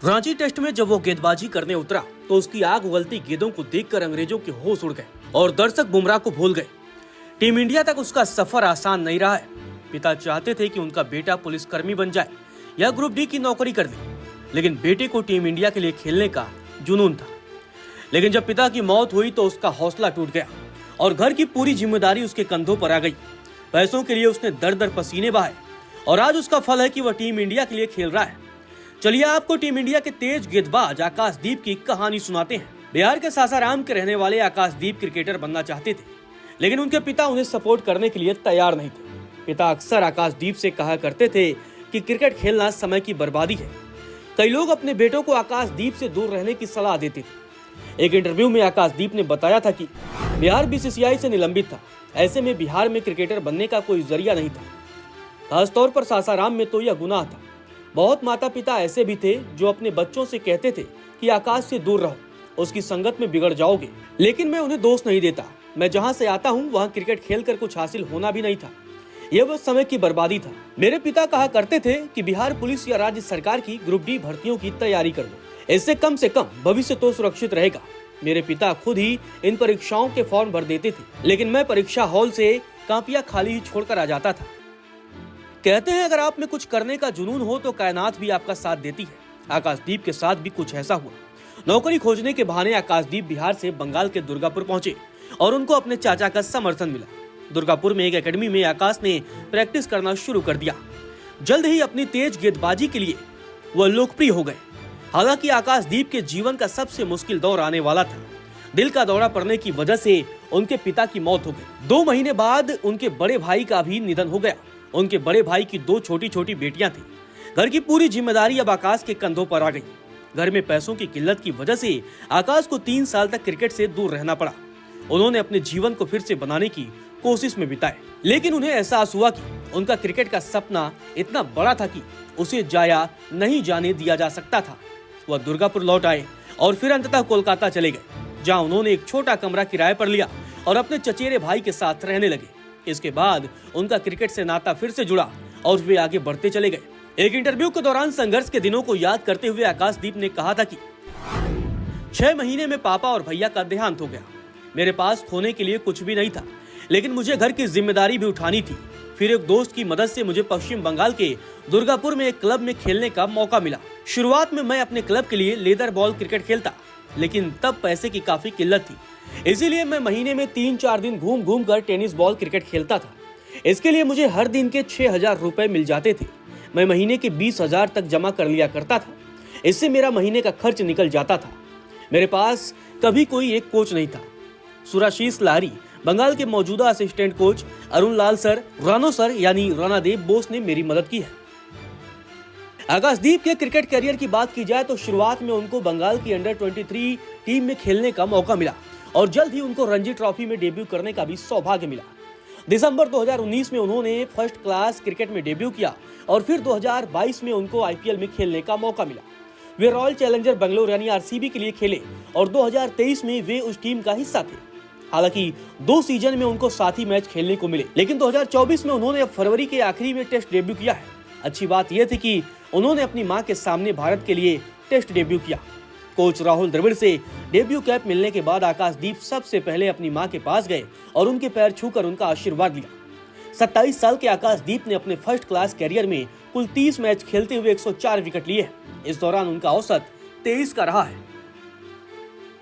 Ranchi test में जब वो गेंदबाजी करने उतरा तो उसकी आग उगलती गेंदों को देखकर अंग्रेजों के होश उड़ गए और दर्शक बुमराह को भूल गए। टीम इंडिया तक उसका सफर आसान नहीं रहा है। पिता चाहते थे कि उनका बेटा पुलिसकर्मी बन जाए या ग्रुप डी की नौकरी कर दे, लेकिन बेटे को टीम इंडिया के लिए खेलने का जुनून था। लेकिन जब पिता की मौत हुई तो उसका हौसला टूट गया और घर की पूरी जिम्मेदारी उसके कंधों पर आ गई। पैसों के लिए उसने दर दर पसीने बहाए और आज उसका फल है कि वह टीम इंडिया के लिए खेल रहा है। चलिए आपको टीम इंडिया के तेज गेंदबाज आकाशदीप की कहानी सुनाते हैं। बिहार के सासाराम के रहने वाले आकाशदीप क्रिकेटर बनना चाहते थे, लेकिन उनके पिता उन्हें सपोर्ट करने के लिए तैयार नहीं थे। पिता अक्सर आकाशदीप से कहा करते थे कि क्रिकेट खेलना समय की बर्बादी है। कई लोग अपने बेटों को आकाशदीप से दूर रहने की सलाह देते थे। एक इंटरव्यू में आकाशदीप ने बताया था कि बिहार बीसीसीआई से निलंबित था, ऐसे में बिहार में क्रिकेटर बनने का कोई जरिया नहीं था। खासतौर पर सासाराम में तो यह गुनाह था। बहुत माता पिता ऐसे भी थे जो अपने बच्चों से कहते थे कि आकाश से दूर रहो, उसकी संगत में बिगड़ जाओगे। लेकिन मैं उन्हें दोष नहीं देता। मैं जहां से आता हूं वहां क्रिकेट खेलकर कुछ हासिल होना भी नहीं था। यह बस समय की बर्बादी था। मेरे पिता कहा करते थे कि बिहार पुलिस या राज्य सरकार की ग्रुप डी भर्तियों की तैयारी कर लो, इससे कम से कम भविष्य तो सुरक्षित रहेगा। मेरे पिता खुद ही इन परीक्षाओं के फॉर्म भर देते थे, लेकिन मैं परीक्षा हॉल से कापियां खाली ही छोड़कर आ जाता था। कहते हैं अगर आप में कुछ करने का जुनून हो तो कायनात भी आपका साथ देती है। आकाशदीप के साथ भी कुछ ऐसा हुआ। नौकरी खोजने के बहाने आकाशदीप बिहार से बंगाल के दुर्गापुर पहुंचे और उनको अपने चाचा का समर्थन मिला। दुर्गापुर में एक एकेडमी में आकाश ने प्रैक्टिस करना शुरू कर दिया। जल्द ही अपनी तेज गेंदबाजी के लिए वह लोकप्रिय हो गए। हालांकि आकाशदीप के जीवन का सबसे मुश्किल दौर आने वाला था। दिल का दौरा पड़ने की वजह से उनके पिता की मौत हो गई। 2 महीने बाद उनके बड़े भाई का भी निधन हो गया। उनके बड़े भाई की 2 छोटी छोटी बेटियां थी। घर की पूरी जिम्मेदारी अब आकाश के कंधों पर आ गई। घर में पैसों की किल्लत की वजह से आकाश को 3 साल तक क्रिकेट से दूर रहना पड़ा। उन्होंने अपने जीवन को फिर से बनाने की कोशिश में बिताए, लेकिन उन्हें एहसास हुआ कि उनका क्रिकेट का सपना इतना बड़ा था कि उसे जाया नहीं जाने दिया जा सकता था। वह दुर्गापुर लौट आए और फिर अंततः कोलकाता चले गए, जहां उन्होंने एक छोटा कमरा किराए पर लिया और अपने चचेरे भाई के साथ रहने लगे। इसके बाद उनका क्रिकेट से नाता फिर से जुड़ा और वे आगे बढ़ते चले गए। एक इंटरव्यू के दौरान संघर्ष के दिनों को याद करते हुए आकाशदीप ने कहा था कि 6 महीने में पापा और भैया का देहांत हो गया। मेरे पास खोने के लिए कुछ भी नहीं था, लेकिन मुझे घर की जिम्मेदारी भी उठानी थी। फिर एक दोस्त की मदद से मुझे पश्चिम बंगाल के दुर्गापुर में एक क्लब में खेलने का मौका मिला। शुरुआत में मैं अपने क्लब के लिए लेदर बॉल क्रिकेट खेलता, लेकिन तब पैसे की काफी किल्लत थी, इसीलिए मैं महीने में 3-4 दिन घूम घूम कर टेनिस बॉल क्रिकेट खेलता था। इसके लिए मुझे हर दिन के 6,000 रुपए मिल जाते थे। मैं महीने के 20,000 तक जमा कर लिया करता था। इससे मेरा महीने का खर्च निकल जाता था। मेरे पास कभी कोई एक कोच नहीं था। सुराशीष लारी, बंगाल के मौजूदा असिस्टेंट कोच अरुण लाल सर, रानो सर यानी रानादेव बोस ने मेरी मदद की है। आकाशदीप के क्रिकेट करियर की बात की जाए तो शुरुआत में उनको बंगाल की अंडर 23 टीम में खेलने का मौका मिला और जल्द ही उनको रणजी ट्रॉफी में डेब्यू करने का भी सौभाग्य मिला। दिसंबर 2019 में उन्होंने फर्स्ट क्लास क्रिकेट में डेब्यू किया और फिर 2022 में उनको आईपीएल में खेलने का मौका मिला। वे रॉयल चैलेंजर बेंगलोर यानी आरसीबी के लिए खेले और 2023 में वे उस टीम का हिस्सा थे। हालांकि 2 सीजन में उनको 7 ही मैच खेलने को मिले, लेकिन 2024 में उन्होंने अब फरवरी के आखिरी में टेस्ट डेब्यू किया है। अच्छी बात यह थी कि उन्होंने अपनी मां के सामने भारत के लिए टेस्ट डेब्यू किया। कोच राहुल द्रविड़ से डेब्यू कैप मिलने के बाद आकाशदीप सबसे पहले अपनी मां के पास गए और उनके पैर छूकर उनका आशीर्वाद लिया। 27 साल के आकाशदीप ने अपने फर्स्ट क्लास कैरियर में कुल 30 मैच खेलते हुए 104 विकेट लिए। इस दौरान उनका औसत 23 का रहा है।